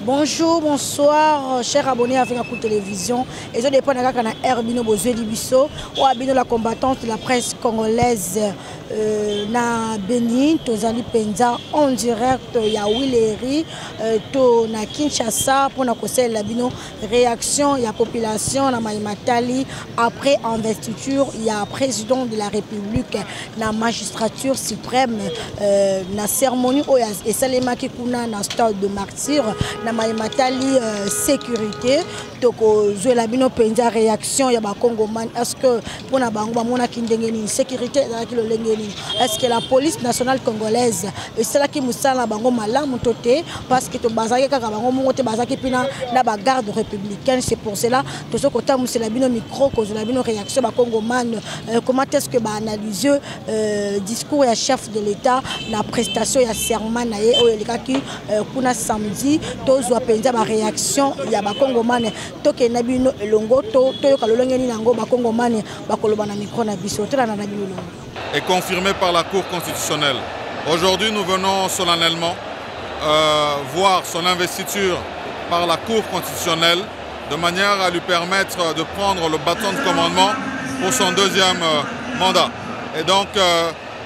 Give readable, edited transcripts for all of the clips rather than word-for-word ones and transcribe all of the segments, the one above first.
Bonjour, bonsoir, chers abonnés avec la télévision. Et je dépends de la Herbino Bozé Libiso, ou Abino la combattante de la presse congolaise na Benin, Tozali Penza, en direct, il y a Willeri, to na Kinshasa, pour na conseil l'abino réaction, il y a population, na Maïmatali, après investiture, il y a président de la République, na magistrature suprême, na cérémonie, et Salema Kikuna, na stade de martyr, na Maïmatali sécurité, toko jouer la bino Penza réaction, il y a Congo man, est-ce que pour na bango mona kindengeni sécurité dans qui le lengeni, est-ce que la police nationale congolaise c'est là qui musala bango malamu toté parce que to bazaki kaka bango mongote bazaki pina na ba garde républicaine, c'est pour cela to ce côté musala la bino micro cause la bino réaction ba Congo man, comment est-ce que ba analyser discours ya chef de l'état na prestation ya serment na ye oyelekaki kuna samedi tozwa Penza ba réaction ya ba Congo man toke na bino elongo to yoka lolongeni nango ba Congo man ba koloba na micro na biso tela na bino est confirmé par la Cour constitutionnelle. Aujourd'hui, nous venons solennellement voir son investiture par la Cour constitutionnelle de manière à lui permettre de prendre le bâton de commandement pour son deuxième mandat. Et donc,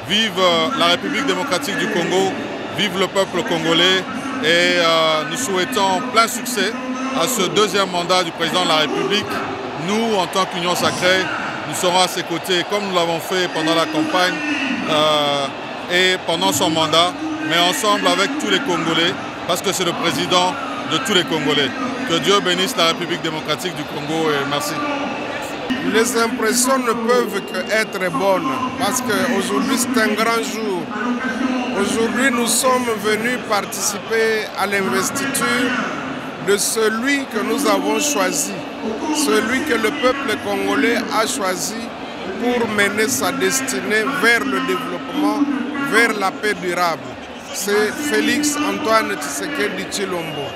vive la République démocratique du Congo, vive le peuple congolais et nous souhaitons plein succès à ce deuxième mandat du président de la République. Nous, en tant qu'Union sacrée, nous serons à ses côtés comme nous l'avons fait pendant la campagne et pendant son mandat, mais ensemble avec tous les Congolais, parce que c'est le président de tous les Congolais. Que Dieu bénisse la République démocratique du Congo et merci. Les impressions ne peuvent qu'être bonnes, parce qu'aujourd'hui c'est un grand jour. Aujourd'hui nous sommes venus participer à l'investiture de celui que nous avons choisi, celui que le peuple congolais a choisi pour mener sa destinée vers le développement, vers la paix durable. C'est Félix Antoine Tshisekedi Tshilombo,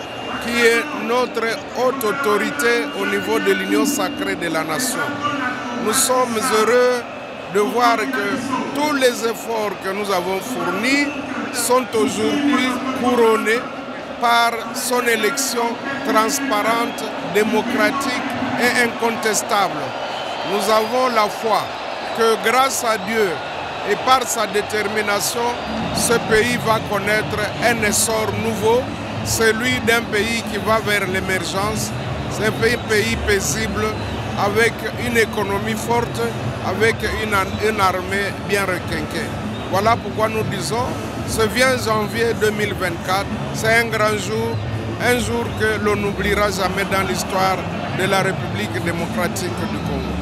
qui est notre haute autorité au niveau de l'Union sacrée de la nation. Nous sommes heureux de voir que tous les efforts que nous avons fournis sont aujourd'hui couronnés par son élection transparente, démocratique et incontestable. Nous avons la foi que grâce à Dieu et par sa détermination, ce pays va connaître un essor nouveau, celui d'un pays qui va vers l'émergence. C'est un pays paisible, avec une économie forte, avec une armée bien requinquée. Voilà pourquoi nous disons, ce 20 janvier 2024, c'est un grand jour, un jour que l'on n'oubliera jamais dans l'histoire de la République démocratique du Congo.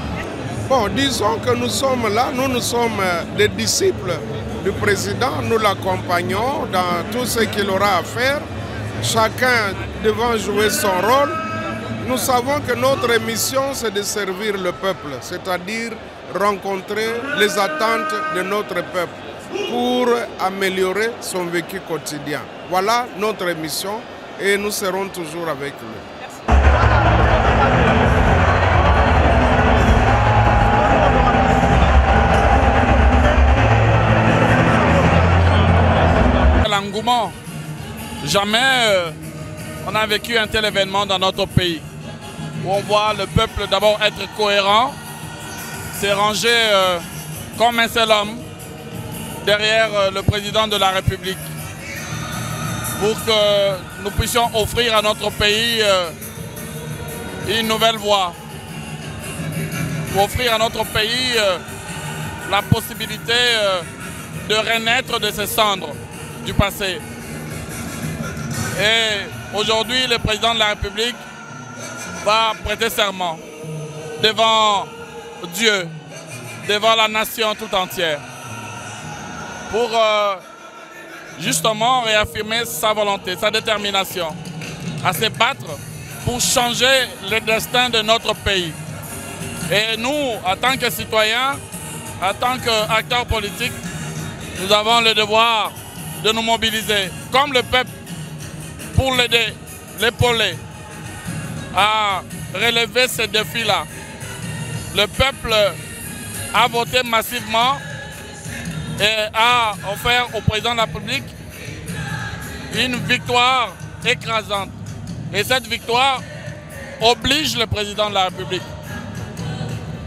Bon, disons que nous sommes là, nous sommes des disciples du président, nous l'accompagnons dans tout ce qu'il aura à faire, chacun devant jouer son rôle. Nous savons que notre mission, c'est de servir le peuple, c'est-à-dire rencontrer les attentes de notre peuple pour améliorer son vécu quotidien. Voilà notre mission et nous serons toujours avec lui. L'engouement, jamais on a vécu un tel événement dans notre pays, où on voit le peuple d'abord être cohérent, se ranger comme un seul homme, derrière le président de la République pour que nous puissions offrir à notre pays une nouvelle voie, pour offrir à notre pays la possibilité de renaître de ses cendres du passé. Et aujourd'hui, le président de la République va prêter serment devant Dieu, devant la nation tout entière, pour justement réaffirmer sa volonté, sa détermination à se battre pour changer le destin de notre pays. Et nous, en tant que citoyens, en tant qu'acteurs politiques, nous avons le devoir de nous mobiliser comme le peuple pour l'aider, l'épauler à relever ces défis-là. Le peuple a voté massivement et a offert au président de la République une victoire écrasante. Et cette victoire oblige le président de la République.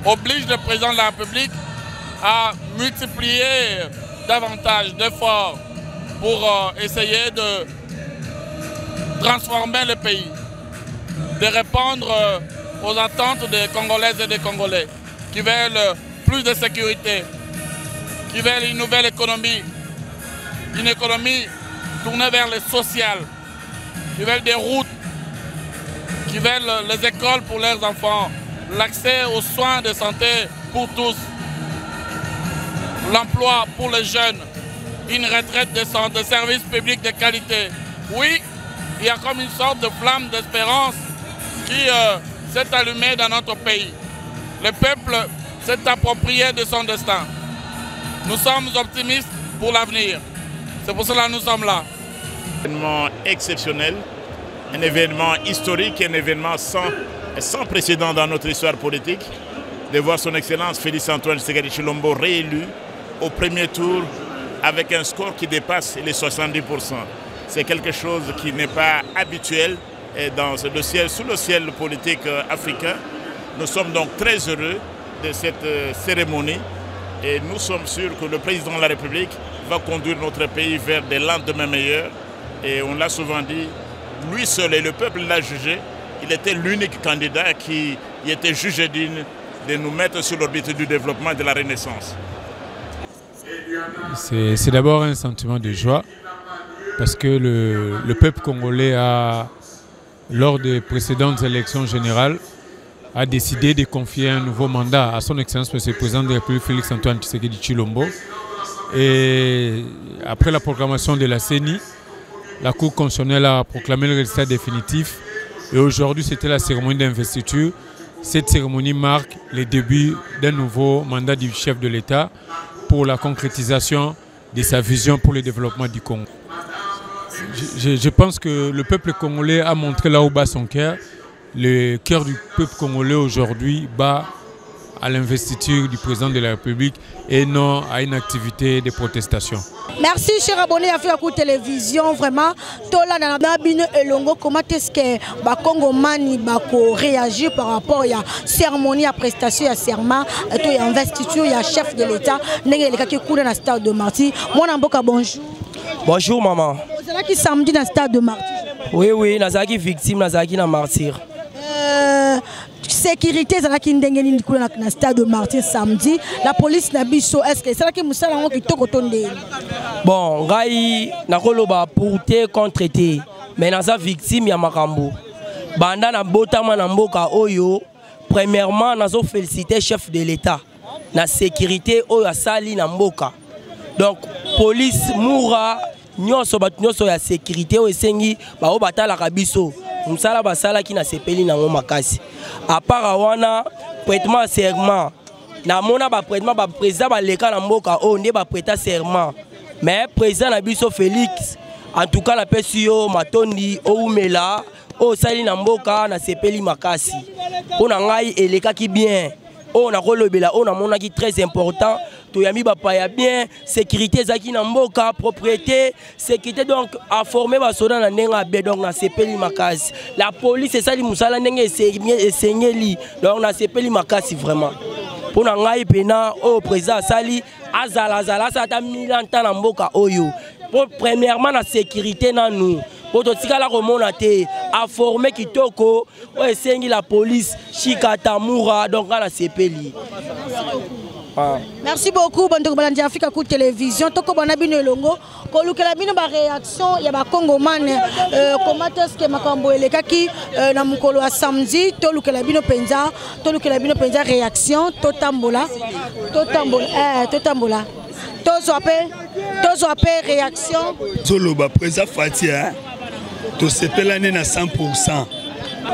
Oblige le président de la République à multiplier davantage d'efforts pour essayer de transformer le pays, de répondre aux attentes des Congolaises et des Congolais qui veulent plus de sécurité, qui veulent une nouvelle économie, une économie tournée vers le social, qui veulent des routes, qui veulent les écoles pour leurs enfants, l'accès aux soins de santé pour tous, l'emploi pour les jeunes, une retraite décente, des services publics de qualité. Oui, il y a comme une sorte de flamme d'espérance qui s'est allumée dans notre pays. Le peuple s'est approprié de son destin. Nous sommes optimistes pour l'avenir. C'est pour cela que nous sommes là. Un événement exceptionnel, un événement historique, un événement sans précédent dans notre histoire politique, de voir son Excellence Félix Antoine Tshisekedi Tshilombo réélu au premier tour avec un score qui dépasse les 70%. C'est quelque chose qui n'est pas habituel sous le ciel politique africain. Nous sommes donc très heureux de cette cérémonie et nous sommes sûrs que le président de la République va conduire notre pays vers des lendemains meilleurs. Et on l'a souvent dit, lui seul et le peuple l'a jugé, il était l'unique candidat qui était jugé digne de nous mettre sur l'orbite du développement et de la renaissance. C'est d'abord un sentiment de joie parce que le peuple congolais lors des précédentes élections générales, a décidé de confier un nouveau mandat à son Excellence le président de la République Félix Antoine Tshisekedi Tshilombo. Et après la proclamation de la CENI, la Cour constitutionnelle a proclamé le résultat définitif. Et aujourd'hui, c'était la cérémonie d'investiture. Cette cérémonie marque le début d'un nouveau mandat du chef de l'État pour la concrétisation de sa vision pour le développement du Congo. Je pense que le peuple congolais a montré là où bat son cœur. Le cœur du peuple congolais aujourd'hui bat à l'investiture du président de la République et non à une activité de protestation. Merci, chers abonnés à Africa Télévision. Vraiment, Tola Nanabino et Longo, comment est-ce que Bakongo Mani Bako réagit par rapport à la cérémonie, à prestation, à serment, à investiture, à chef de l'État, qui coule dans le stade de Martyr. Moi, Namboka, bonjour. Bonjour, maman. Vous êtes qui samedi dans le stade de Martyr? Oui, Nazaki victime, Nazaki na Martyr. Sécurité, c'est là qui dans le stade de Martyr samedi. La police n'a biso. Est-ce que c'est là qui moussa la qui toko tonde? Bon, gai na koloba porter contre té. Mais naza victime ya makambo. Banda na botama na mboka oyo. Premièrement, nazo féliciter chef de l'État. Na sécurité oyo asali na mboka. Donc police moura nyonso bat nyonso ya sécurité oyo esengi ba o batala kabiso. Msala basala ki na sepeli na makasi. À part wana prêtement serment. Na mona ba prêtement ba président ba leka na mboka o nde ba prêta serment. Mais président na biso Félix en tout cas na pesi yo matondi o umela o sali na mboka na sepeli makasi. Pona ngai eleka ki bien. O na kolobela o na mona ki très important. Toyami bapaya bien, sécurité zaki na mboka, propriété, sécurité donc à former basoda na nenga be donc na sepeli makasi. La police c'est ça li musala ndenge esengeli donc na sepeli makasi vraiment. Pour na ngai pena au président sali azala ça ta 1000 ans na mboka oyo. Pour premièrement la sécurité na nous. Pour tout ça la remona te à former kitoko o esengi la police Chikata Moura donc na sepeli. Merci beaucoup, Bandoko Balandi Africa Télévision. Toko Banabino Longo, Kolukela Bino ba réaction, il y a ba Congoman, comment est-ce que Makambo Elekaki, na mukolo a samedi, Tolukela Bino Penza, réaction, Totambola, Tozo appel réaction. Zoloba Preza Fatia, to sepelane na 100%.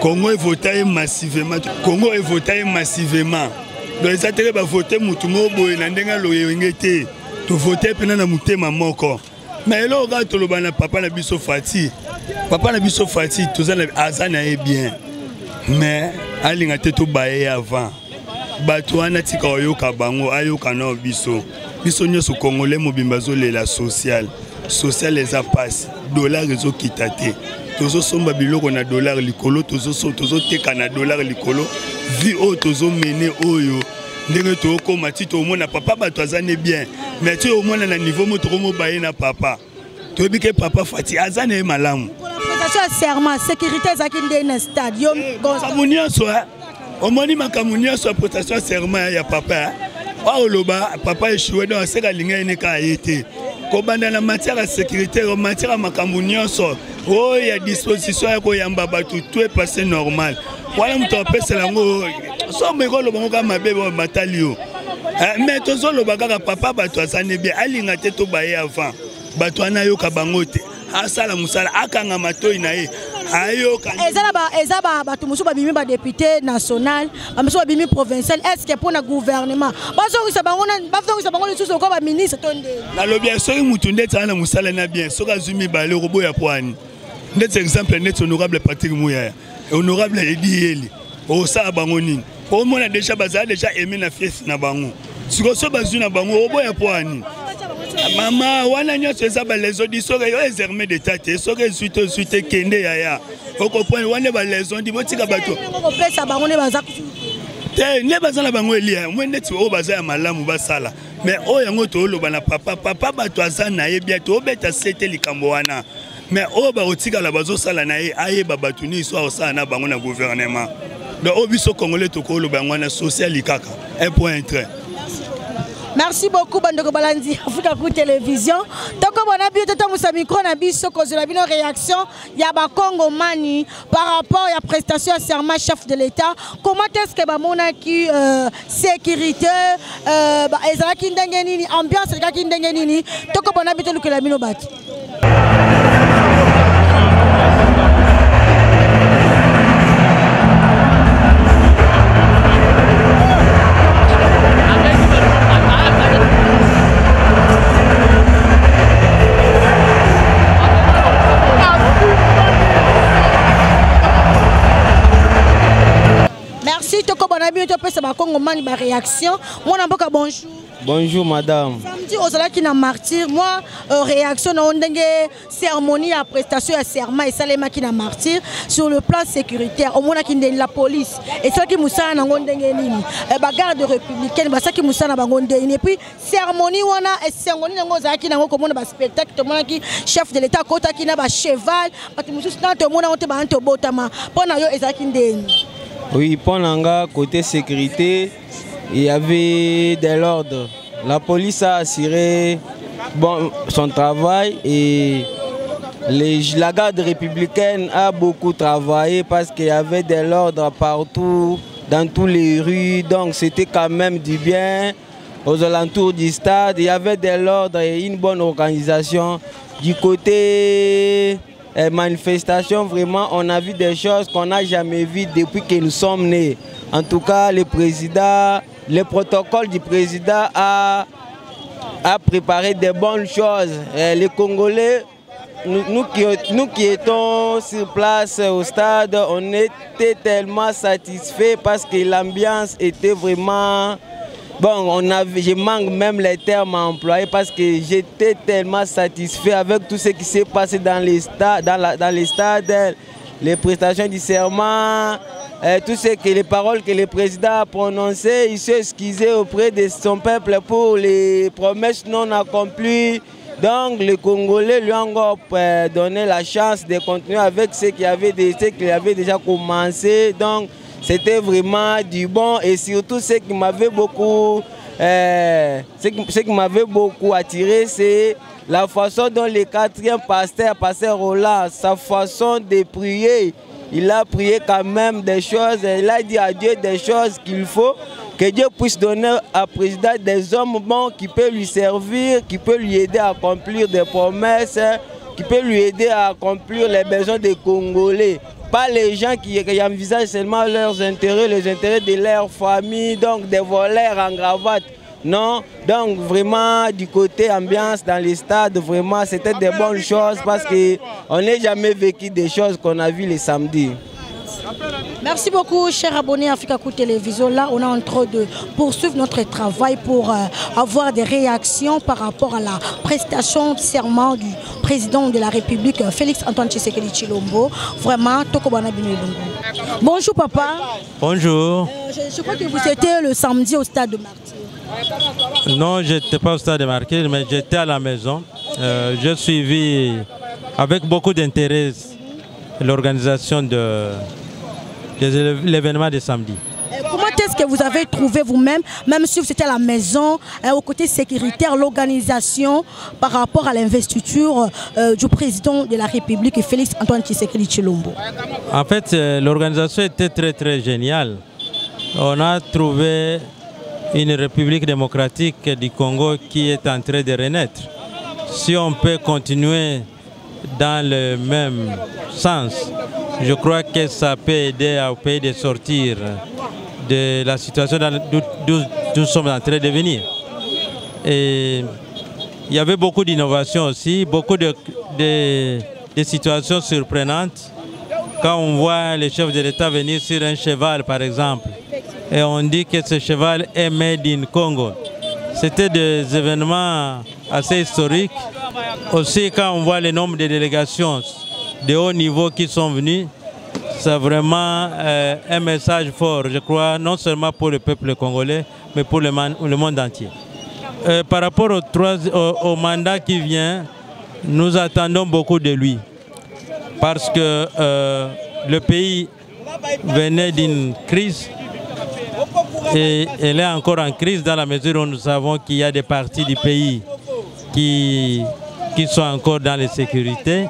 Congo est voté massivement. Donc ça te va voter mutumo boy na ndenga loyengete to voter pena na mutema moko mais là on va to lobana papa na biso fati to za na azana e bien mais alinga te to baye avant bato wana tika oyoka bango ayoka na biso nyoso congolais mobimba zo lela social les a passe dollar ezo kitate tozo somba biloko na dollar likolo tozo teka na dollar likolo vi o tozo mener oyo ndenge to ko matito mona papa bato azane bien mais tu au moins na niveau moto mo baye na papa to bike papa Fati azane malamu pour la prestation serment sécurité zakinde na stadium kamunia so au moins makamunia so prestation serment ya papa oloba papa échoué dans seka linga ne ka été kobanda na matière de sécurité en matière makambo nyonso oh il y a disposition ya ko yamba batu tout est passé normal wala mto apesa lango so mekolo bango ka mabebe batalio mais tozo lo bakaka papa batu asane bien alinga te to baye avant batu ana yoka bango te asala musala akanga matoi na ye ayoka ezaba batu musu babimi ba député national bamusu babimi provincial est-ce que pour na gouvernement bazongisa bango lisusu ko ba ministre tonde na lobia soki mutu ndetse ana musala na bien soka zumi bale robo ya poani ndetse exemple net honorable Patrick Mouya honorable Edi Yeli o sa bango nini ko mona déjà bazala déjà aimé na fief na bango siko so bazu na bango robo ya poani Mama, wana nyonso eza ba les auditions yo ezerme de tate soki suite kende yaya okopone wana ba les auditions botika bato kopesa bango ne baza te ne baza na bango elia mwende ti o baza ya malamu basala mais o yango to loba na papa bato aza na ye bien to beta sete likambo wana mais o ba otika la bazo sala na ye aye ba bato ni so osala na bango na gouvernement donc o biso congolais to ko loba ngwana social likaka un point très. Merci beaucoup Bandoko Balandi Africa Coup Télévision. Toko bona bio toto musa micro na biso kozela bino réaction ya ba Congo mani par rapport à la prestation à serment chef de l'État. Comment est-ce que ba mona ki sécurité ba ezalaki ndenge nini ambiance ezalaki ndenge nini toko bona bio lukela bino bati. Merci Toko Bonabi, tu peux savoir Congo mani ba réaction. Mon amboka bonjour. Bonjour madame. Samedi au Zala qui n'a martyr, moi réaction na ondenge cérémonie à prestation à serment et salema qui n'a martyr sur le plan sécuritaire. Au mona qui la police et ça qui moussa na ondenge nini. Ba garde républicaine ba ça qui moussa na bangonde et puis cérémonie wana et cérémonie ngo za qui na ngo mona ba spectacle to mona qui chef de l'état kota qui na ba cheval ba tu moussa na to mona on te ba nto botama pona yo ezaki ndeni. Oui, pendant côté sécurité, il y avait de l'ordre. La police a assuré son travail et la garde républicaine a beaucoup travaillé parce qu'il y avait de l'ordre partout, dans toutes les rues. Donc c'était quand même du bien. Aux alentours du stade, il y avait de l'ordre et une bonne organisation. Du côté manifestation, vraiment, on a vu des choses qu'on n'a jamais vues depuis que nous sommes nés. En tout cas, le protocole du président a préparé de bonnes choses. Les Congolais, nous qui étions sur place au stade, on était tellement satisfaits parce que l'ambiance était vraiment... Bon, je manque même les termes à employer parce que j'étais tellement satisfait avec tout ce qui s'est passé dans les stades, les prestations du serment, les paroles que le président a prononcées. Il s'est excusé auprès de son peuple pour les promesses non accomplies. Donc les Congolais lui ont encore donné la chance de continuer avec ce qu'il avait déjà commencé. Donc, c'était vraiment du bon et surtout ce qui m'avait beaucoup attiré, c'est la façon dont le quatrième pasteur Roland, sa façon de prier. Il a prié quand même des choses, il a dit à Dieu des choses qu'il faut, que Dieu puisse donner à président des hommes bons qui peuvent lui servir, qui peuvent lui aider à accomplir des promesses, qui peuvent lui aider à accomplir les besoins des Congolais. Pas les gens qui envisagent seulement leurs intérêts, les intérêts de leur famille, donc des voleurs en cravate. Non, donc vraiment du côté ambiance dans les stades, vraiment c'était des bonnes choses parce qu'on n'a jamais vécu des choses qu'on a vues les samedis. Merci beaucoup, chers abonnés Africa Coup Télévision. Là, on est en train de poursuivre notre travail pour avoir des réactions par rapport à la prestation de serment du président de la République, Félix Antoine Tshisekedi Tshilombo. Vraiment, Tokobana Bino Elongo. Bonjour, papa. Bonjour. Je crois que vous étiez le samedi au stade de Martyr. Non, je n'étais pas au stade de Martyr, mais j'étais à la maison. J'ai suivi avec beaucoup d'intérêt l'organisation de l'événement de samedi. Comment est-ce que vous avez trouvé vous-même, même si vous étiez à la maison, au côté sécuritaire, l'organisation par rapport à l'investiture du président de la République, Félix Antoine Tshisekedi Tshilombo? En fait, l'organisation était très géniale. On a trouvé une République démocratique du Congo qui est en train de renaître. Si on peut continuer dans le même sens, je crois que ça peut aider au pays de sortir de la situation d'où nous sommes en train de venir. Et il y avait beaucoup d'innovations aussi, beaucoup de situations surprenantes. Quand on voit les chefs de l'État venir sur un cheval, par exemple, et on dit que ce cheval est made in Congo. C'était des événements assez historiques. Aussi, quand on voit le nombre de délégations de haut niveau qui sont venus, c'est vraiment un message fort, je crois, non seulement pour le peuple congolais, mais pour le monde entier. Par rapport au mandat qui vient, nous attendons beaucoup de lui, parce que le pays venait d'une crise, et elle est encore en crise dans la mesure où nous savons qu'il y a des parties du pays qui sont encore dans l'insécurité.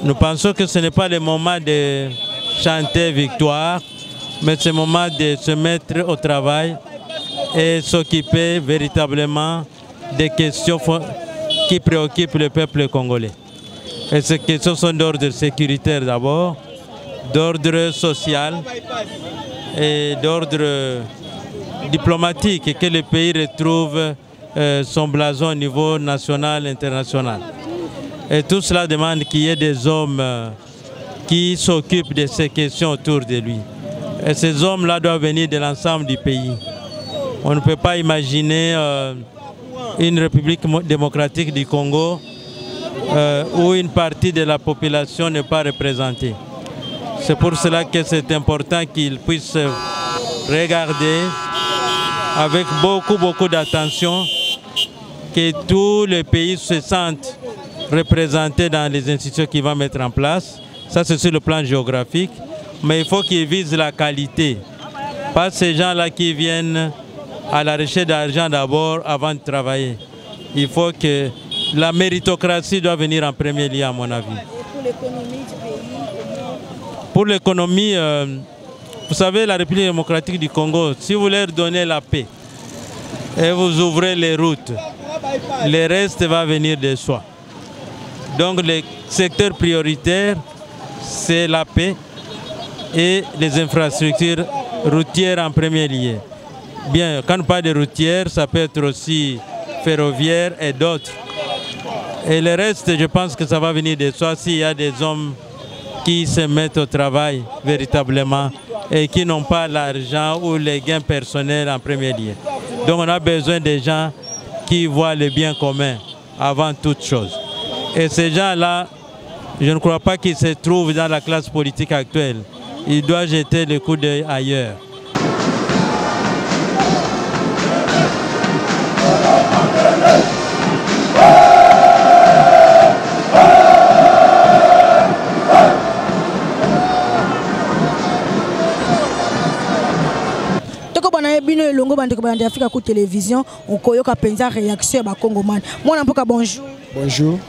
Nous pensons que ce n'est pas le moment de chanter victoire, mais c'est le moment de se mettre au travail et s'occuper véritablement des questions qui préoccupent le peuple congolais. Et ces questions sont d'ordre sécuritaire d'abord, d'ordre social et d'ordre diplomatique, et que le pays retrouve son blason au niveau national et international. Et tout cela demande qu'il y ait des hommes qui s'occupent de ces questions autour de lui. Et ces hommes-là doivent venir de l'ensemble du pays. On ne peut pas imaginer une République démocratique du Congo où une partie de la population n'est pas représentée. C'est pour cela que c'est important qu'ils puissent regarder avec beaucoup d'attention, que tous les pays se sentent représentés dans les institutions qu'ils vont mettre en place. Ça, c'est sur le plan géographique. Mais il faut qu'ils visent la qualité. Pas ces gens-là qui viennent à la recherche d'argent d'abord avant de travailler. Il faut que la méritocratie doit venir en premier lieu, à mon avis. Et pour l'économie du pays? Pour l'économie, vous savez, la République démocratique du Congo, si vous leur donnez la paix et vous ouvrez les routes, le reste va venir de soi. Donc le secteur prioritaire, c'est la paix et les infrastructures routières en premier lieu. Bien, quand on parle de routières, ça peut être aussi ferroviaire et d'autres. Et le reste, je pense que ça va venir de soi s'il y a des hommes qui se mettent au travail véritablement et qui n'ont pas l'argent ou les gains personnels en premier lieu. Donc on a besoin des gens qui voient le bien commun avant toute chose. Et ces gens-là, je ne crois pas qu'ils se trouvent dans la classe politique actuelle. Ils doivent jeter le coup d'œil ailleurs. Bino Elongo bandeko bandi Africa Coup Télévision, on koyoka penza réaction ba Congomane. Moi nampoka bonjour. Bonjour.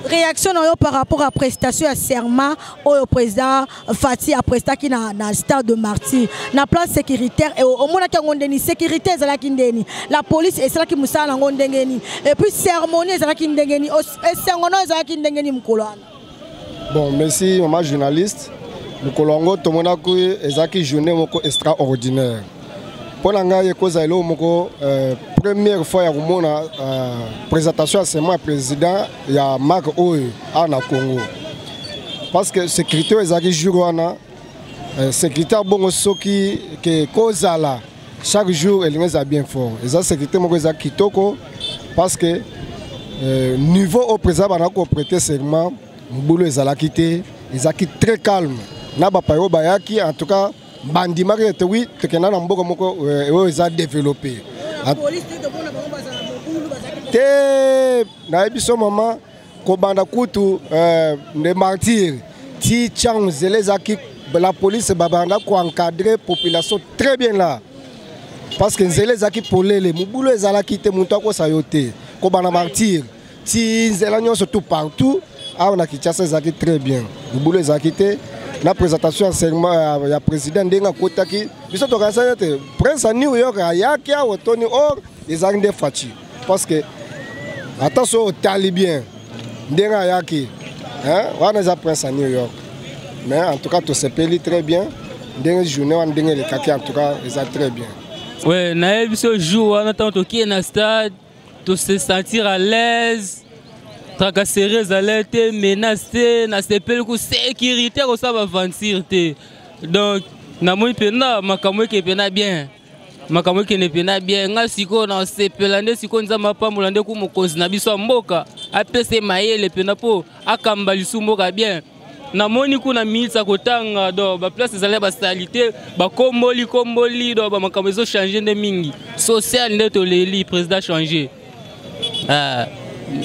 Réaction par rapport à la prestation à serment au président Fati a presté qui na stade de Martyr. Na plan sécuritaire et au mona ngondeni sécurité ezala kindeni. La police ezala ki musala ngondengeni. Et puis cérémonie ezala kindengeni. Et sengono ezala kindengeni mkolwana. Bon, merci maman journaliste. Mkolongo tomona ko ezala ki journée moko extraordinaire. Pour la première fois, il y a une présentation à ce président, il y a Marc Oye à Congo. Parce que le sécurité est jour sécurité bongo soki que kozala chaque jour elle est bien fort. Et ça sécurité moko za kitoko parce que niveau au président banako prêter serment boulot ezalaki te ezaki très calme na ba payo bayaki en tout cas bandima que oui tekena na mboko moko eza développé te na biso mama ko banda kutu de martyr ti chang zelezaki la police babanda ko encadrer population très bien là parce que zelezaki polele mubulo ezalaki te muntu ko sayote ko banda martyr ti zelanyo surtout partout on a Kinshasa ezalaki très bien mubulo ezalaki te la présentation en serment ya président ndenga kotaki biso to kanisa te prince à New York ayaki a otoni or ezalaki de fachi parce que attention au talibien ndenga ayaki wana za prince à New York. Mais en tout cas, tout se paye très bien. Dernière journée, on a les kaki, en tout cas, ils sont très bien. Oui, naïf ce jour, on attend tout qui est dans le stade, tout se sentir à l'aise, tracasseries, alerter, menacer, na se paye le sécurité, on ça va avancer. Donc, na moi pena, makamwe qui pena bien. Makamwe qui ne pena bien. Nga siko na se pelande siko nza mapa mulande ku mokonzi na biso mboka. Apese maye le pena po akamba lisu mboka bien. Na moni kuna milisa kotanga do ba place ezale ba salité ba komboli do ba makambo zo changer de mingi social ndeto leli président changer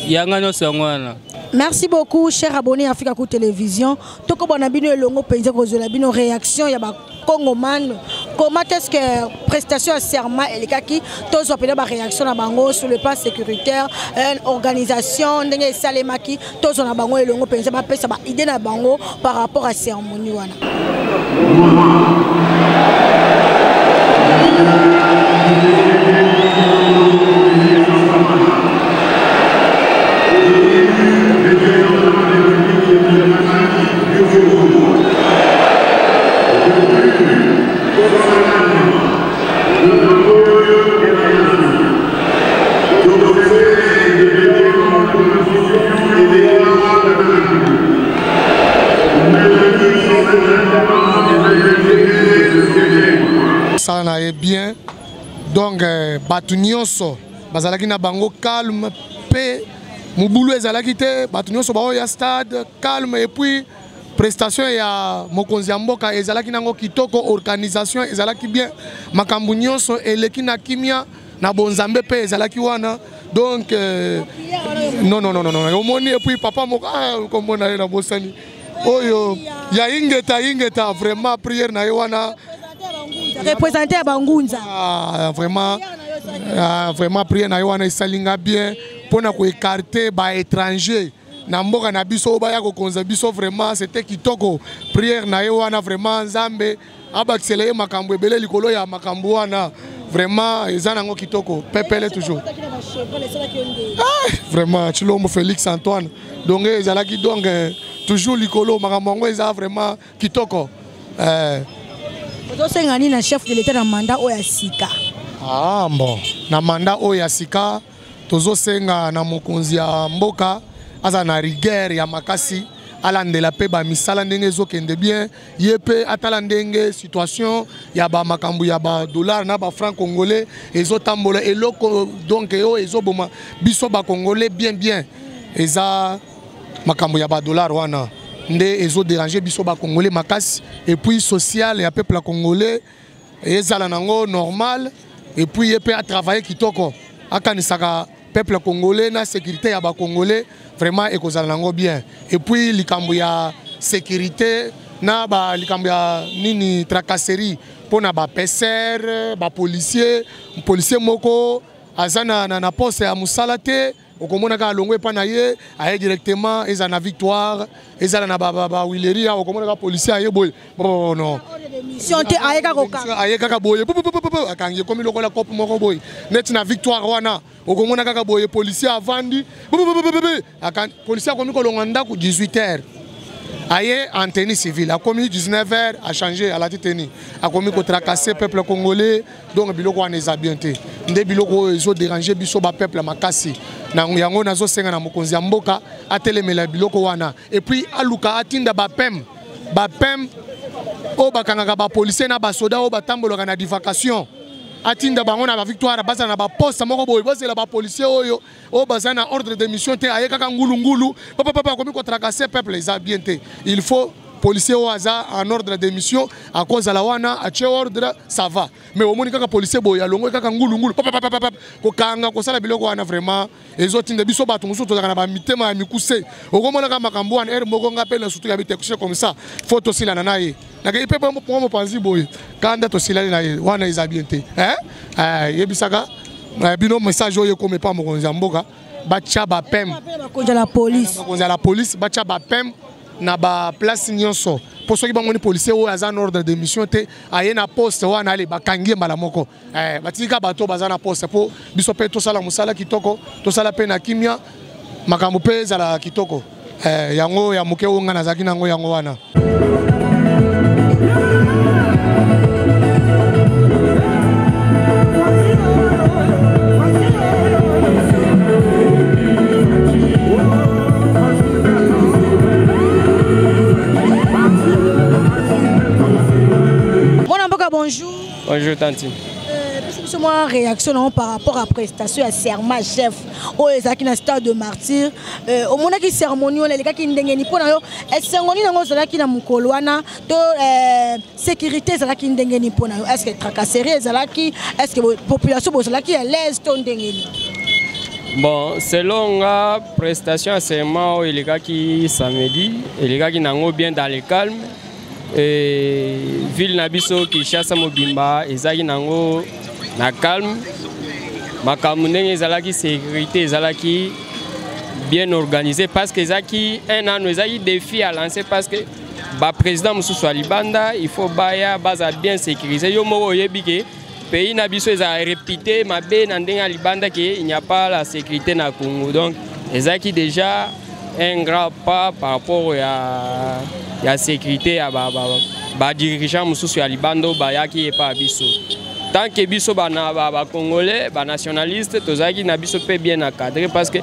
yanga no sangwana. Merci beaucoup cher abonné Africa Coup Télévision. Toko bona bino elongo penza kozola bino réaction ya ba Congoman. Comment est-ce que prestation à serment et les kaki tous ont ba réaction na bango sur le plan sécuritaire, organisation ndenge salemaki tous on a bango elongo penza ba pesa ba idée na bango par rapport à cérémonie wana. Ça en est bien. Donc, Batunioso, Bazalaki na bango calme, paix. Mouboulou ezalaki te, Batunioso bao ya stade, calme et puis prestation ya mokonzi ya mboka ezalaki nango kitoko, organisation ezalaki bien. Makambu nyonso eleki na kimia na bonzambe pe ezalaki wana. Donc non. Omoni et puis papa moko comme na na bosani. Oyo ya ingeta vraiment prière na wana. Représenté à Bangunza. Vraiment prière na wana isalinga bien pour na ko écarter ba étranger na mboka na biso ba ya ko konza biso vraiment c'était kitoko prière na wana vraiment nzambe abaksele makambo ebele likolo ya makambo wana vraiment ezana ngo kitoko pepele toujours vraiment Chilombo Félix Antoine donc ezalaki donc toujours likolo makambo ngo eza vraiment kitoko Sengani na chef de l'État na mandat Oyasika. Bon, na mandat Oyasika, tozo senga na mokonzi ya mboka, aza na rigueur ya makasi, alandela pe ba misala ndenge ezokende bien, yepe atala ndenge situation ya ba makambu ya ba dollar na ba franc congolais ezotambola eloko donc ezoboma biso ba congolais bien. Eza makambu ya ba dollar wana. Nde ezo déranger biso ba congolais makasi et puis social et peuple congolais ezala nango normal et puis yepe a travailler kitoko akanisaka peuple congolais na sécurité ya ba congolais vraiment ekozala nango bien et puis likambo ya sécurité na ba likambo ya nini tracasserie pona ba PCR ba policier moko azana na poste ya musalate okomona ka longwe pa na ye aye directement ezana victoire ezana na ba wileria okomona ka policier aye boy non mission te aye kaka boy akangi komi lokola kopo moko boy net na victoire wana okomona kaka boy policier avandi akan policier komi ko longa ku 18h aye en tenue civile a commis 19h a changé à la tenue a commis ko tracasser peuple congolais donc biloko wana eza bien te nde biloko ezo déranger biso ba peuple makasi na yango nazo senga na mokonzi ya mboka atelemela biloko wana et puis aluka atinda ba pem o bakangaka ba policier na ba soda o batambolaka na divagation atinda bango na ba victoire baza na ba poste moko boy bozela ba policier oyo o baza na ordre de mission te ayeka ka ngulungulu papa komi ko tracasser peuple za bien te il faut policier au hasard en ordre de mission à cause de la wana à ordre ça va mais au moins quand policier boya longo kaka ngulungulu ko kanga ko sala biloko wana vraiment ezotinde biso batu musuto na ba mitema ya mikuse okomona ka makambo wana moko ngapela surtout ya bite comme ça photo sila na naye na ke pepe mo panzi boy kanda to sila na ye wana izabiente yebisaka bino message oyo comme pas mo konza mboka bacha ba pem konza la police bacha ba pem na ba place nyonso pour ceux qui bangoni policier ou azan ordre de mission te aye na poste wana ale bakangie mbala moko batika bato bazana poste pour biso pe to sala musala kitoko to sala pe na kimia makambo pe zala kitoko yango ya muke unga na zaki nango yango wana. Bonjour. Bonjour Tanti. C'est moi réaction par rapport à la prestation à serment chef au Ezaki na stade de martyr au moment qui cérémonie les gars qui ndengeni pona yo esengoni nango zalaki na mukolo wana to sécurité zalaki ndengeni pona yo est-ce que tracasserie zalaki est-ce que population bozalaki à l'aise to ndengeni. Bon, selon la prestation à serment les gars qui samedi et les gars qui nango bien dans le calme. Ville Nabiso qui chasse Mobimba, ezaki nango na calme, makamune ezalaki sécurité, ezalaki bien organisé parce que ezaki un an ezaki défi à lancer parce que ba président Moussou Libanda il faut baya baza bien sécurisé yo moko yebike pays Nabiso eza répété mabe na ndenga Libanda que il n'y a pas la sécurité na Congo donc ezaki déjà un grand pas par rapport à la sécurité à ba dirigeant mususu ya libando ba yaki pas biso tant que biso ba congolais ba nationaliste tozaki na biso pe bien encadré parce que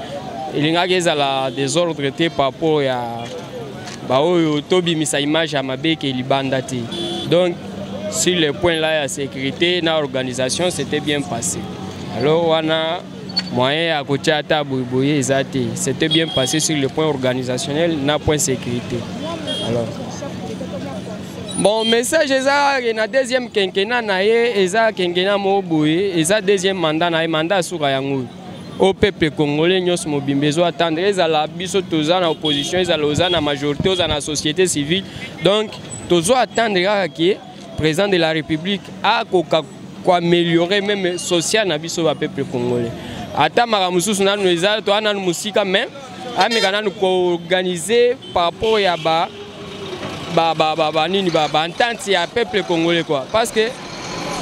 il y a la désordre par rapport à ba oyo tobi misa image à mabe ke libanda ti donc sur le point là la sécurité na organisation c'était bien passé alors wana moyen à côté à table c'était bien passé sur le point organisationnel na point sécurité. Alors bon message eza na deuxième quinquennat na ye eza quinquennat mo boye eza deuxième mandat na mandat suka yango au peuple congolais nyos mobimbezo attendre eza la biso toza na opposition eza loza na majorité oza na société civile donc tozo attendre que président de la République a ko améliorer même social na biso ba peuple congolais. Ata maramususu na nueza to ana musika même amekana ko organiser par rapport ya nini entente ya peuple congolais quoi parce que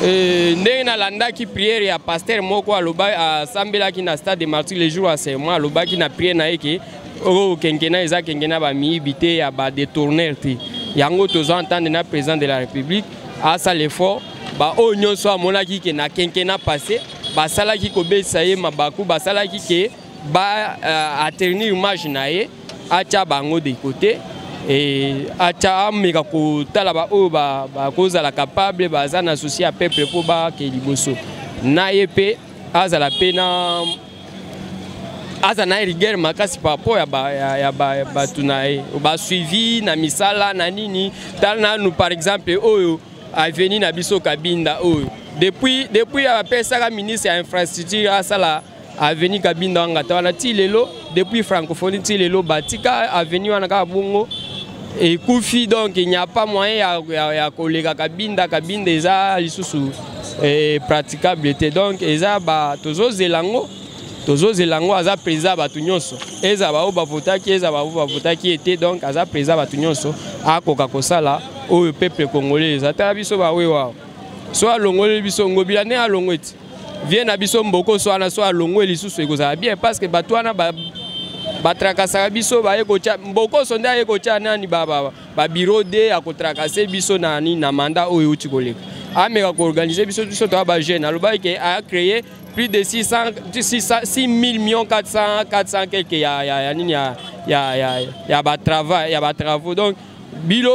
ndenge na landa ki prière ya pasteur moko aloba asambela ki na stade de martyr les jours à serment aloba ki na prière na yeke o kenkena eza kenkena ba miibité ya ba détourner ti yango tozo entendre na président de la République a ça l'effort ba o nyonso amonaki ke na kenkena passé basalaki kobesa ye mabaku basalaki ke ba aternir image na ye acha bango de côté et acha ameka ko tala ba o ba koza la capable baza na associé à peuple pour ba ke liboso na yepe azala pena azana rigueur makasi par rapport ya ba tunae ba suivi na misala na nini tala nous par exemple oyo aveni na biso Kabinda oyo depuis apesaka ministre ya infrastructure asala aveni Kabinda ngata wana ti lelo depuis francophonie ti lelo batika aveni wana ka bongo et kufi donc il n'y a pas moyen ya kolega Kabinda eza lisusu praticable donc eza ba tozo zelango aza président batu nyonso eza ba oba votaki eza ba oba votaki était donc aza président batu nyonso akoka kosala oyo peuple congolais ata biso ba wewa so alongole biso ngobila ne alongweti vient na biso mboko so ana so alongwe lisusu ekozala bien parce que bato wana batrakasa biso ba ekocha mboko so nda ekocha nani ba bureau de akotrakase biso nani na mandat oyo uti koleka ameka ko organiser biso to ba jeune aloba ke a créé plus de 6 millions 400 quelques ya nini ya ba travail ya ba travaux donc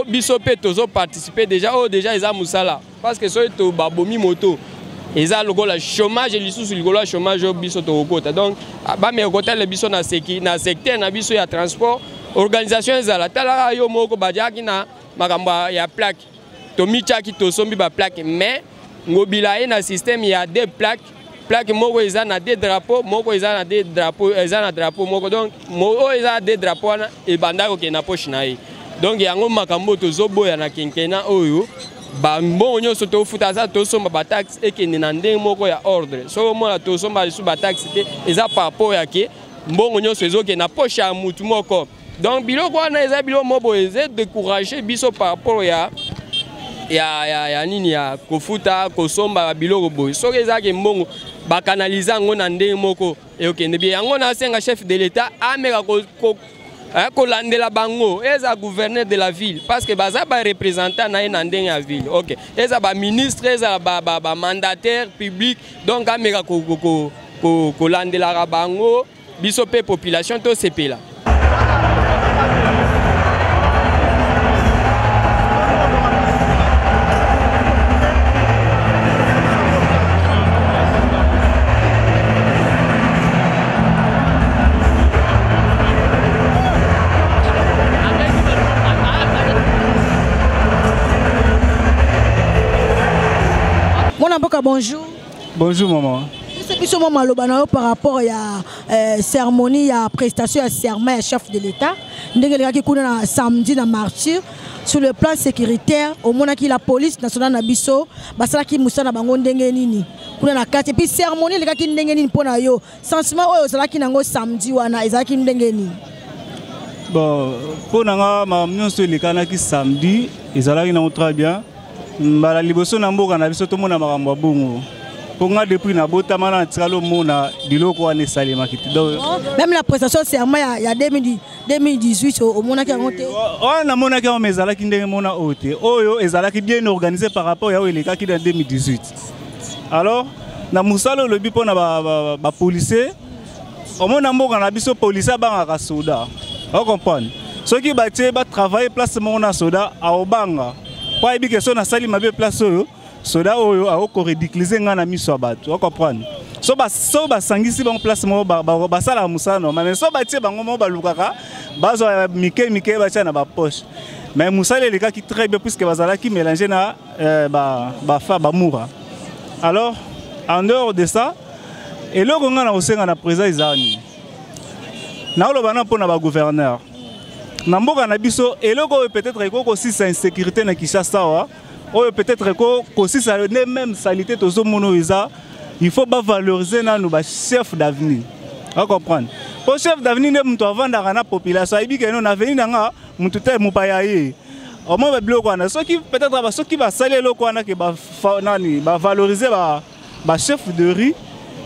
biso pe tozo participer déjà eza musala parce que soki to babomi moto eza lokola chômage lisusu likolo ya chômage biso tokokota donc bameka kotala biso na secteur na biso ya transport organisation ezala talaka yo moko badiaki na makambo ya plaque tomitiaki tosombi baplaque mais ngobila ye na système ya deux plaque moko eza na deux drapeaux moko eza na deux drapeaux eza na drapeau moko donc oyo eza deux drapeaux wana ebanda kokende na poche na ye donc yango makambo tozoboya na kenkena oyo mbongo nyonso tofuta aza tosomba bataxe ekende na ndenge moko ya ordre so omona tosomba lisusu bataxe te eza par rapport ya ke mbongo nyonso ezokende na poche ya mutu moko donc biloko wana eza biloko moko eza décourager biso par rapport ya nini ya kofuta kosomba biloko boye soki ezaki mbongo bakanalize yango na ndenge moko ekende bien yango nasenga chef de l'état ameka kolandela bango eza gouverneur de la ville parce que baza ba représentant na ye na ndenge ya ville ok eza ba ministre eza ba mandataire public donc ameka kolandela bango biso pe population to sepela. Bonjour. Bonjour maman. C'est maman par rapport à la cérémonie, à la prestation de serment chef de l'État. Nous avons samedi dans Martyr. Sur le plan sécuritaire, au moment où la police nationale na biso, basala ki musana bango ndenge nini. Kuna na kati puis cérémonie les ki ndenge nini pona yo. Sensement oyo sala ki nango samedi wana ezaki ndenge nini. Bon, pona nga ma nyonso le kana ki samedi, ezalaki nango très bien. Mbala liboso na mboka na biso to mona makambo bongo. Ponga depuis na botama na tikalo mona diloko wana salema kiti. Même la prestation serment ya 2018 au mona ki ngote. Oh na mona ki omezala ki ndenge mona ote. Oyo ezala ki bien organisé par rapport ya eleka ki dans 2018. Alors na musalo lobi pona ba policier au mona mboka na biso policier banga soda. On comprend. Ceux qui batie ba travailler place mona soda a obanga. Kwa ebi question na sali mabe place oyo soda oyo a ko ridiculiser nga na miso bato o comprendre so ba sangisi ba place mo ba sala musano mais so ba tie bango mo ba lukaka bazo mike ba tia na ba poche mais musale le cas qui très bien puisque bazala qui mélanger na ba moura. Alors en dehors de ça et le nga na osenga na président izani na lo bana pona ba gouverneur na mboka na biso eloko peut-être eko aussi sa insécurité na Kinshasa wa oyo peut-être eko aussi ça même salité tozo mono isa il faut pas valoriser na nous ba chef d'avenir on comprendre pour chef d'avenir ne mtu avanda na population ibi ke no na venir nga mtu te mupaya ye au moins ba biloko na soki peut-être ba soki ba saler eloko na ke ba nani ba valoriser ba chef de riz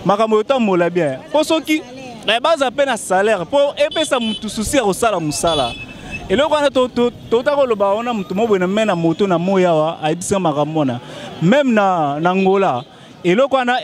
makambo to mola bien pour soki la base à peine à salaire pour epesa mtu souci au sala musala. Et là, on a moto na moya wa aibisa makamona même na Angola et là on a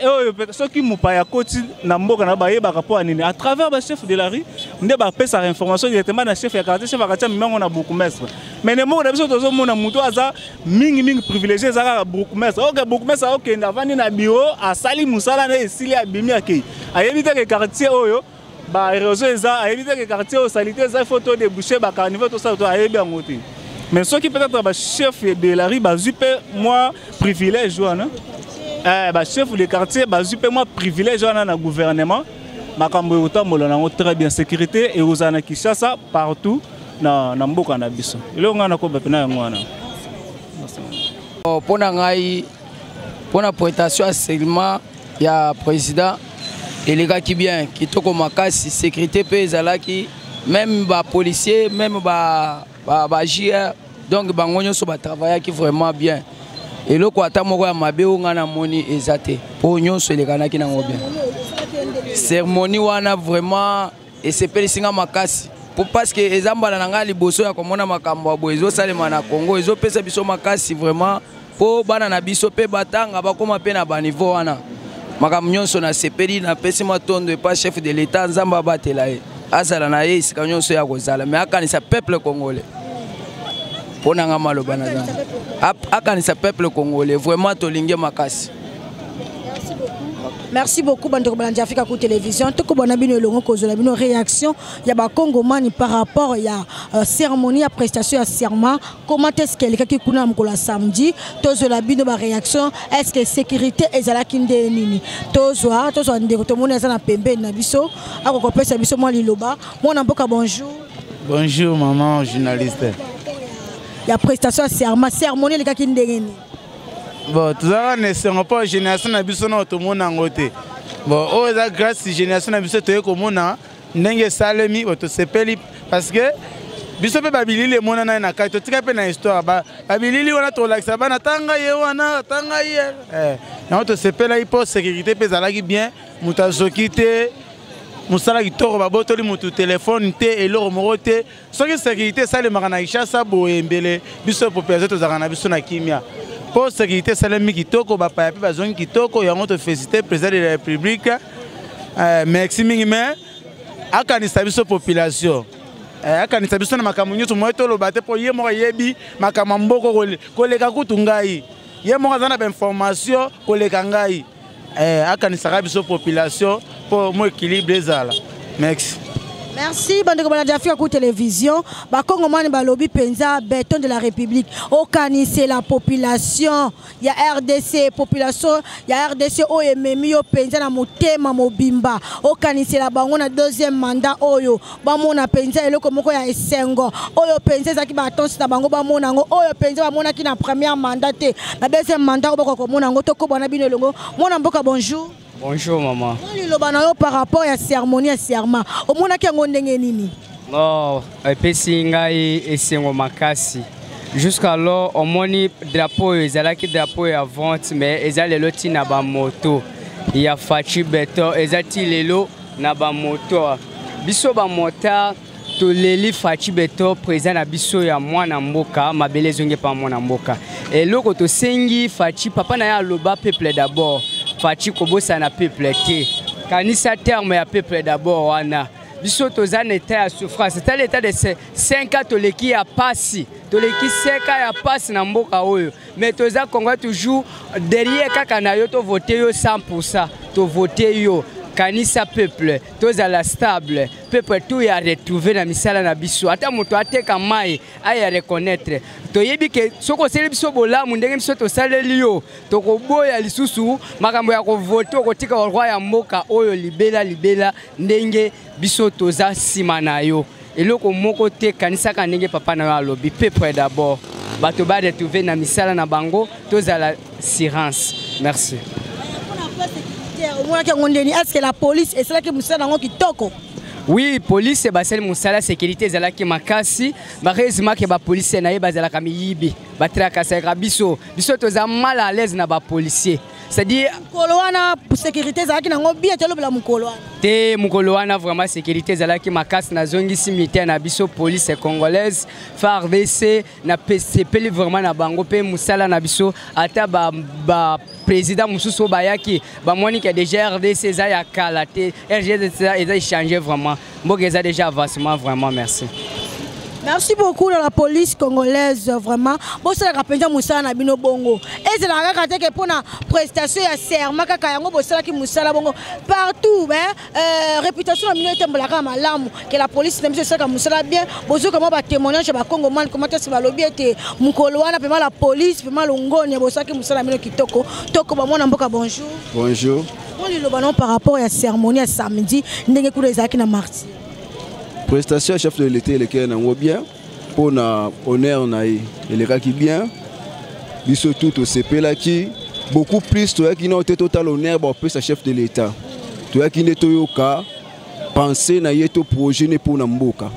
ceux qui mupaya koti na mboka na baye ba rapport nini à travers ba chef de la rue nde ba pesa information directement na chef ya quartier chef ya quartier mimango na bourgmestre mais ne mo na biso tozo mona muto aza mingi privilégié za bourgmestre OK bourgmestre OK ndavani na bureau a sali musala na esili abimi akei ayebita ke quartier oyo ba réseau eza éviter que quartier au salité eza photo déboucher ba carnival tout ça to ayebi ngote mais ceux qui peut-être ba chef de la rue ba zupe moi privilège wana ba chef de quartier ba zupe moi privilège wana na gouvernement makambo yotambola nango très bien sécurité et ozana Kinshasa partout na mboka na biso ile ngana ko bapena yango wana pona ngai pona prestation seulement ya président et les gars qui bien qui toko makasi sécurité pe ezalaki même ba policier même ba JR donc bango nyonso ba travailler qui vraiment bien et loko ata moko ya mabe nga na moni ezate po nyonso elekanaki nango bien cérémonie wana vraiment et c'est pelisinga makasi parce que ezambala nanga liboso ya komona makambo abo ezo salema na Congo ezo pesa biso makasi vraiment po bana na biso pe batanga bakoma pe na ba niveau wana makambo nyonso na sepeli na pesi matondo et pas chef de l'état nzamba batela ye azala na ye isika nyonso ya kozala mais akanisa peuple congolais pona nga maloba na zango akanisa peuple congolais vraiment tolinge makasi. Merci beaucoup Bandeko Balandi Africa Coup Télévision. Toko bonabino longo kozo la bino réaction ya ba Congomani par rapport ya cérémonie à prestation à serment. Comment est-ce qu'elle qui kuna mkola samedi tozo la bino ba réaction est-ce que sécurité ezala kinde nini tozo ndeko to mona za na pembe na biso akoko pesa biso mo liloba mona mboka bonjour. Bonjour maman journaliste. Ya prestation à serment cérémonie le kinde nini. Bon, tout ça, ne sommes pas génération na biso na tout monde en côté. Bon, oh ça grâce génération na biso to ko mona ndenge salemi to sepeli parce que biso pe babilili le mona na kai to tika pe na histoire ba babilili wana to lakisa bana tanga ye wana tanga ye na to sepela ipo sécurité pe zalaki bien mutazoki te musala kitoko ba botoli mutu téléphone te eloro morote soki sécurité sale makana ishasa boembele biso population to zakana biso na kimia. Pour sécurité salami kitoko ba pa pe bazongi kitoko yango to féliciter président de la République merci mingi akanisa biso population akanisa biso na makambo nyuto moto lo bate po ye mo yebi makambo mboko koleka kutungai ye mo za na information koleka ngai akanisa biso population pour mo équilibre ezala merci. Merci, Bandeko Balandi Africa Coup Télévision. Bakongomani balobi penza béton de la République. Organiser la population. Il y a RDC population, il y a RDC OMMI yo penza na motema mobimba. Organiser la bango na deuxième mandat oyo. Bamona penza eloko moko ya esengo. Oyo penza zaki batonsi na bango bamona ngo. Oyo penza bamona ki na premier mandat te. Na deuxième mandat oboko komona ngo toko bana bino longo. Mona mboka bonjour. Bonjour maman. Par rapport à la cérémonie à serment, au moins à nini? Non, pesinga et sengo makasi. Jusqu'alors, au moins drapeau, ils allaient drapeau à vente, mais ils allaient le tiner na moto. Il y a Fachi Beto, ils allaient le na moto. Biso ba mota, to leli Fachi Beto présent na biso ya mwana mboka, mabele zonge pa mwana mboka. Et loko to sengi Fachi papa na ya loba peuple d'abord. Fachi kobosa na peuple te. Kanisa terme ya peuple d'abord wana. Biso toza na état ya souffrance. C'est l'état de 5 ans toleki ya pasi. Toleki 5 ans ya pasi na mboka oyo. Mais toza Congo toujours derrière kaka na yo to voter yo 100%. To voter yo. Kanisa peuple, toza la stable, peuple tout y a retrouvé na misala na biso. Ata moto ateka mai, aya reconnaître. To yebi ke soko seli biso bolamu ndenge biso to saleli yo. To ko boya lisusu makambo ya ko voter ko tika roi ya mboka oyo libela ndenge biso toza sima na yo. Eloko moko te kanisa ka ndenge papa na yo alobi peuple d'abord. Bato ba retrouver na misala na bango, toza la sirance. Merci. Est-ce que la police est celle qui nous sert dans le kitoko? Oui, police c'est basel musala sécurité zala ki makasi, heureusement que ba police na ye bazala ka miyibi, ba trakasa ka biso toza mal à l'aise na ba policier. C'est-à-dire mukoloana sécurité zala ki nango bien telo bla mukoloana. Te mukoloana vraiment sécurité zala ki makasi na zongi simité na biso police congolaise, FARDC na PCP vraiment na bango pe musala na biso ata ba président Moussou Bayaki, Bamoni qui a déjà RDC, ça y a calaté, RDC a échangé vraiment. Bon, ils ont déjà avancement, vraiment, merci. Merci beaucoup à la police congolaise, vraiment. Bon, c'est la rapide Moussa Nabino Bongo. Et c'est la raconte que pour la prestation à serment, Kakayango, Bossala qui Moussa Bongo, partout, réputation de l'unité que la police n'a pas de Moussa bien. Bonjour, comment va témoignage à Congo, comment est-ce que va lobby était Mukoloana, puis la police, puis Malongonia, Bossala qui Moussa Nabino Kitoko, Toko, Mboka, bonjour. Bonjour. On lui le par rapport à la cérémonie à samedi, n'est-ce que les acquis na martyr. Prestation chef de l'État lequel on bien pour na honneur na et les gars qui bien biso tout au CP là qui beaucoup plus toi qui n'ont été total honneur pour plus chef de l'État toi qui n'était au cas penser na yeto projet ne pour na mboka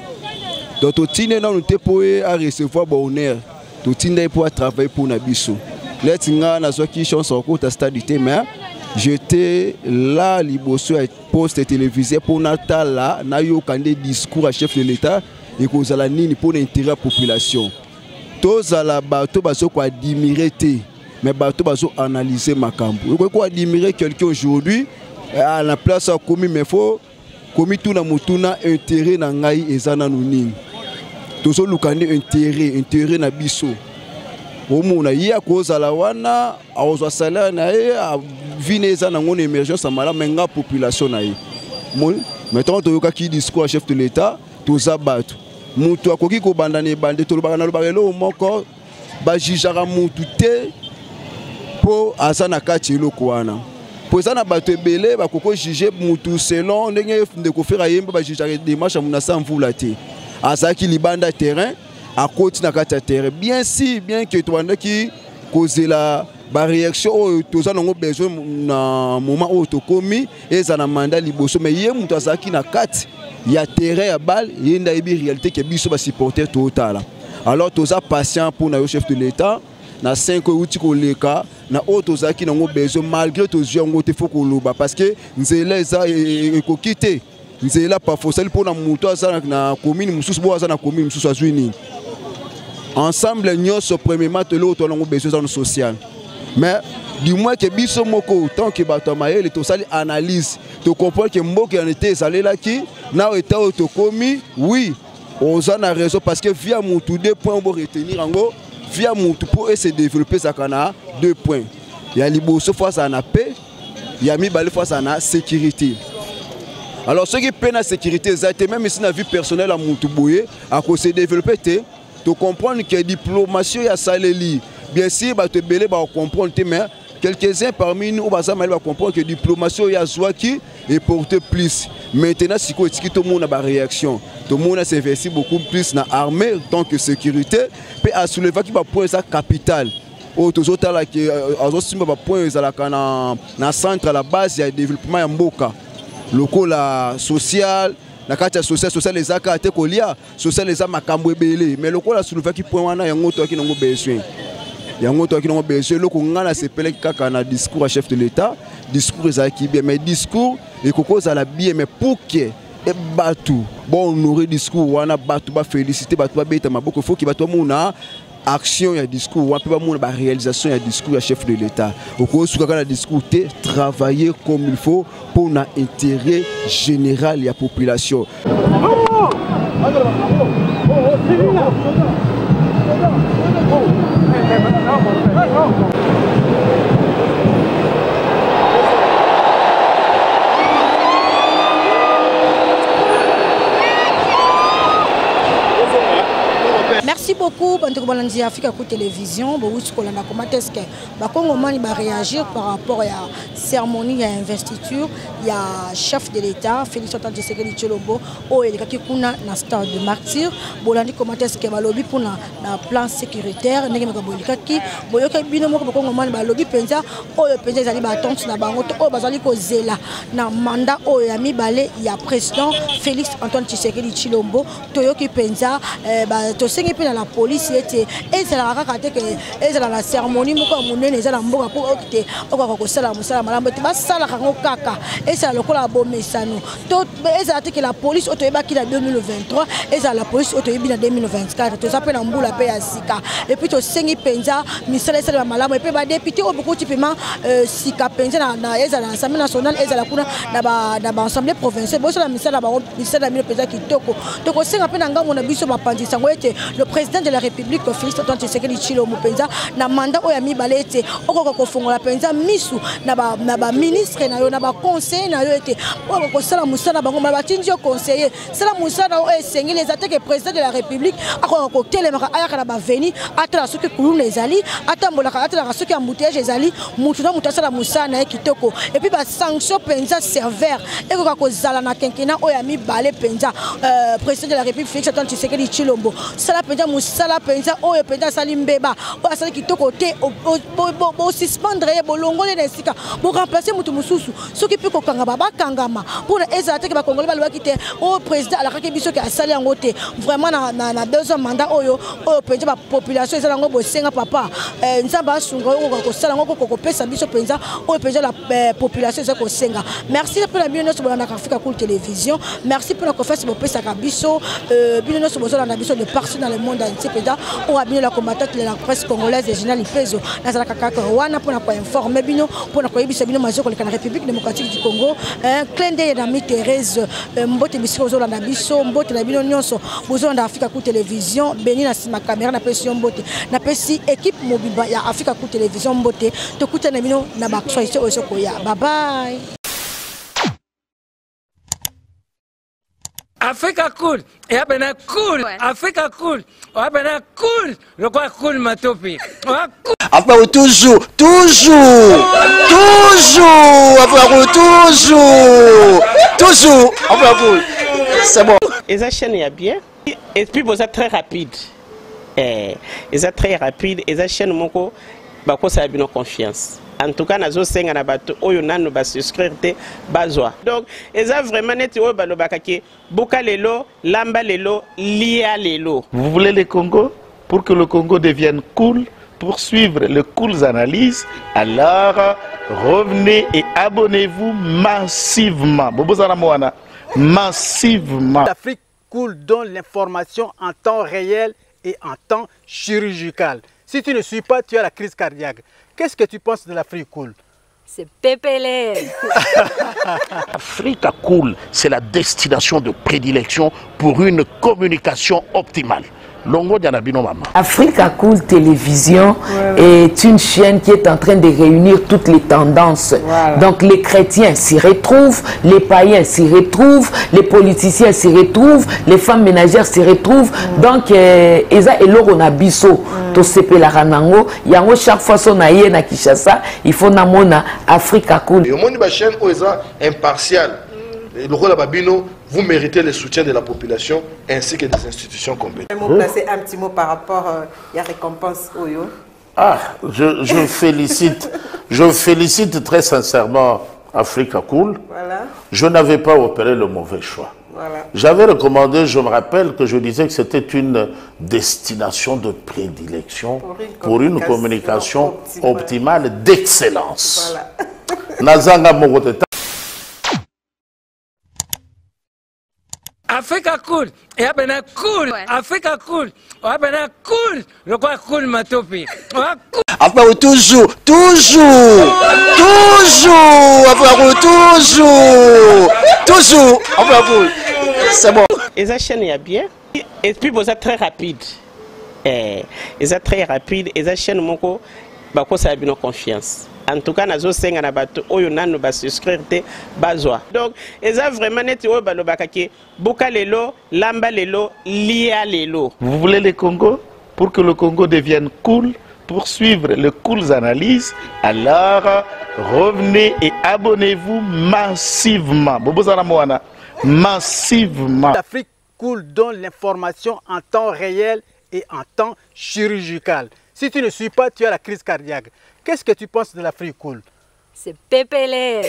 donc tout tine na nous te pour à recevoir bon honneur tout tine pour travailler pour na biso let's nga na so qui chance au côté stade mais j'étais là, liboso à poste télévisé pour Natal là, na yo kandé discours à chef de l'État et qu'on a la nini pour l'intérêt de la population. Tous à la bateau baso quoi admirer mais bateau baso analyser ma campo. Quoi admirer quelqu'un aujourd'hui à la place à commis mais faut commis tout na mutuna intérêt na ngai ezana nuni. tozo lukande intérêt na biso omona ye akozala wana azwa salaire na ye vine eza nango na émergence amala menga population na ye maintenant toyokaki discours à chef de l'état toza bato mutu akoki kobanda na ebande tolobaka na lobaka eloko moko bajijaka mutu te mpo aza na kati eloko wana mpo eza na bato ebele bakoko juge mutu selon ndenge ndeko fera ye mpe bajijaka démarche ya munasa mvula te azalaki libanda terrain akoti na kati ya terrain bien que tobandaki kozela baréaction oyo toza nango besoin na moment oyo tokomi eza na mandat liboso mais ye mutu azalaki na kati ya terrain ya balle ye nda yebi réalité ke biso basupporter totala alors toza patient pour na yo chef de l'état na 5 outi koleka na oyo tozalaki nango besoin malgré tozwi yango te fo koloba parce que nzela eza ekoki te nzela pafosali mpona moto aza na commune mosusu bo aza na commune mosusu azwi nini ensemble nyonso premièrement toloko tozango besoin eza no social mais du moins que biso moko tant que bato ya mayele tosali analyse tocomprendre que mboka ya nete ezalelaki na eta oyo tokomi oui oza na raison parce que via mutu 2 points bo retenir yango via mutu pour se développer ezalaka na 2 points ya liboso fois ça na paix ya mibale fois ça na sécurité. Alors ceux qui peinent la sécurité même si na vie personnelle à mutu boye à se développer te comprendre que diplomatie ya saleli bien sûr ba te belé ba comprendre mais quelques-uns parmi nous va comprendre que diplomatie ya zwaki et porter plus maintenant si ko etiki tout monde a ba réaction tout le monde s'est investi beaucoup plus dans l'armée tant que sécurité puis à soulever qui va point ça capital au toujours là que azosimba ba point ezalaka na centre à la base ya développement ya mboka local social na kati ya social les akate kolia social les makambo ebele mais lokola soulever qui point wana yango to ki nango besoin yango to ki nango besoin loko ngana sepele kaka na discours à chef de l'état discours ezaki bien mais discours et kokoza la bien mais pour que et batu bon honorer discours wana batu ba féliciter batu ba beta maboko faut ki batu mona action ya discours wa pe ba mona ba réalisation ya discours ya chef de l'état oko suka na discours te travailler comme il faut pour na intérêt général ya population. Merci beaucoup, Bantou Balanzi Africa Coup Télévision. Comment est-ce que Bakongomani va réagir par rapport à la cérémonie, à l'investiture, il y a chef de l'État, Félix Antoine Tshisekedi Tshilombo, ou il y a un stade de martyr. Bolandi comment est-ce que va lobby pour un plan sécuritaire, Negema Bolikaki, Boyoka Binomo Bakongomani va lobby penza, ou penza zali batons na bangoto, ou bazali ko zela na mandat ou yami balé, il y a président Félix Antoine Tshisekedi Tshilombo, Toyoki penza, tosengi dans la police et c'est la raconté que et c'est la cérémonie moko monene les la mboka pour okite okako sala musala malambo te basala kango kaka et c'est le kola bomesano to et c'est que la police otoyeba ki na 2023 et c'est la police otoyebi na 2024 to s'appelle na mbula pe ya sika et puis to sengi penza misala sala malambo et puis ba député au beaucoup typiquement sika penza na et c'est l'Assemblée nationale et c'est la kuna na ba assemblée provinciale bo sala misala ba misala milo penza kitoko to ko senga pe na ngambo na biso mapandi sango ete le président de la République Félix Antoine Tshisekedi Tshilombo penza na mandat oya mibale ete okoko kofongola penza misu na ba ministre na yo na ba conseiller na yo ete okoko sala musala bango ba tindio conseiller sala musala o esengi les attaques président de la République akoko telemaka ayaka na ba veni atala soki kuluna ezali atambola atala soki embouteillage ezali mutu na mutu sala musala na kitoko et puis ba sanction penza sévère ekoko kozala na kenkena oya mibale penza président de la République Félix Antoine Tshisekedi Tshilombo sala penza musala penza oyo penza sali mbeba o asali kitoko te bo suspendre bo longole na sika bo remplacer mutu mususu soki pe ko kanga baba kangama pour eza te ke ba kongole ba lwaki te o président ala ka biso ke asali yango te vraiment na deuxième mandat oyo penza ba population ezala ngo bo senga papa nzamba asunga oyo ko sala ngo ko pesa biso penza o penza la population ezako senga. Merci pour la bienvenue sur la Africa Cool Télévision, merci pour la conférence bo pesa ka biso bienvenue sur la biso de partout dans le monde entier. vice-président au abino la combattante de la presse congolaise et général Ipezo nazala kaka wana pour informer bino pour koyebisa bino mazoko la République démocratique du Congo un clin d'œil na mi Thérèse mbote bisiko zo na biso mbote na bino nyonso bozo na Africa Coup Télévision beni na sima caméra na pesi mbote na pesi équipe mobiba ya Africa Coup Télévision mbote to kuta na bino na bakso iso osoko ya bye bye. Africa Cool, et abena cool, Africa Cool, abena cool, le quoi cool matopi. Après toujours, après toujours, après c'est bon. Et ça chaîne est bien, et puis vous êtes très rapide. Et ça très rapide, et ça chaîne mon co, bah quoi ça a bien confiance. En tout cas, nazo senga na bato oyo nanu ba souscrire te bazwa. Donc, eza vraiment neti oyo balobakaki boka lelo, lamba lelo, lia lelo. Vous voulez le Congo pour que le Congo devienne cool, pour suivre les cool analyses, alors revenez et abonnez-vous massivement. Bobozana Moana, massivement. L'Afrique cool donne l'information en temps réel et en temps chirurgical. Si tu ne suis pas, tu as la crise cardiaque. Qu'est-ce que tu penses de l'Afrique cool? C'est PPL. Africa Cool, c'est la destination de prédilection pour une communication optimale. Longo Dianabino Mama. Africa Cool Télévision est une chaîne qui est en train de réunir toutes les tendances. Donc les chrétiens s'y retrouvent, les païens s'y retrouvent, les politiciens s'y retrouvent, les femmes ménagères s'y retrouvent. Donc Eza Eloro na biso to sepe la ranango, yango chaque fois son aïe na Kinshasa, il faut namona Africa Cool. Et au monde de la chaîne Oeza impartial. Le rôle de Babino, vous méritez le soutien de la population ainsi que des institutions compétentes. Placer un petit mot par rapport à la récompense Oyo. Ah, je félicite très sincèrement Africa Cool. Voilà. Je n'avais pas opéré le mauvais choix. Voilà. J'avais recommandé, je me rappelle que je disais que c'était une destination de prédilection pour une communication optimale d'excellence. Nazanga Mogoteta. Africa Cool, et abena cool, Africa Cool, abena cool, le quoi cool matopi. Après toujours, après toujours, après c'est bon. Et ça chaîne est bien, et puis vous êtes très rapide. Et ça très rapide, et ça chaîne mon co, bah quoi ça a bien confiance. En tout cas, nazo senga na bato oyo nanu ba souscrire te bazwa. Donc, eza vraiment neti oyo balobakaki boka lelo, lamba lelo, lia lelo. Vous voulez le Congo pour que le Congo devienne cool, pour suivre les cool analyses, alors revenez et abonnez-vous massivement. Bobozana Moana, massivement. L'Afrique cool donne l'information en temps réel et en temps chirurgical. Si tu ne suis pas, tu as la crise cardiaque. Qu'est-ce que tu penses de l'Afrique cool? C'est PPL.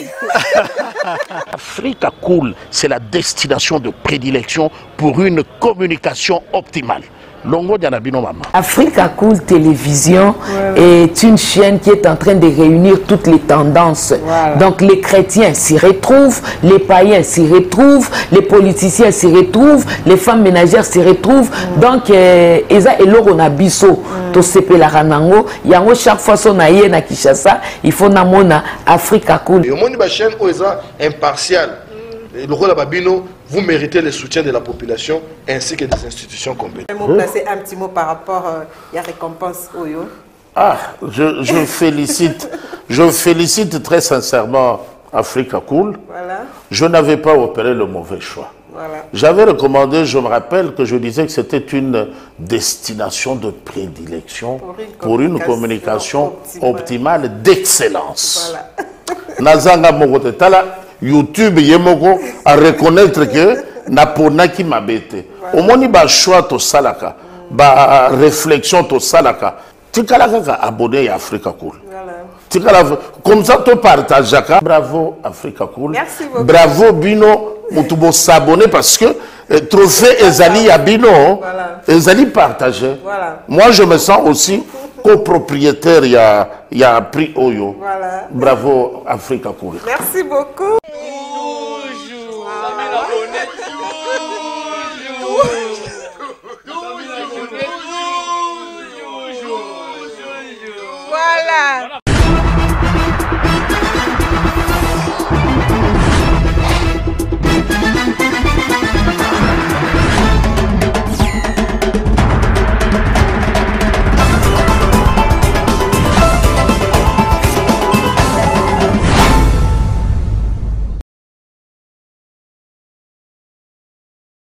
Africa Cool, c'est la destination de prédilection pour une communication optimale. Longo Dianabino Mama. Africa Cool Télévision est une chaîne qui est en train de réunir toutes les tendances. Donc les chrétiens s'y retrouvent, les païens s'y retrouvent, les politiciens s'y retrouvent, les femmes ménagères s'y retrouvent. Donc Eza Eloro na biso to sepe la ranango, yango chaque fois son aïe na Kinshasa, il faut namona Africa Cool. Et au monde de la chaîne Oeza impartial. Le rôle de Babino, vous méritez le soutien de la population ainsi que des institutions compétentes. Placer un petit mot par rapport à la récompense Oyo. Ah, je félicite très sincèrement Africa Cool. Voilà. Je n'avais pas opéré le mauvais choix. Voilà. J'avais recommandé, je me rappelle que je disais que c'était une destination de prédilection pour une communication optimale d'excellence. Voilà. Nazanga Mogotala. YouTube yemoko à reconnaître que napona qui m'a bêté. Au moins ba choix to salaka, ba réflexion to salaka. Tikala kaka abonné à Africa Cool. Tikala comme ça to partage ka. Bravo Africa Cool. Merci beaucoup. Bravo Bino mutubo s'abonner parce que trophée Ezali ya Bino, Ezali partagé. Moi je me sens aussi copropriétaire, il y a prix Oyo. Voilà. Bravo Africa Cool. Merci beaucoup. Toujours.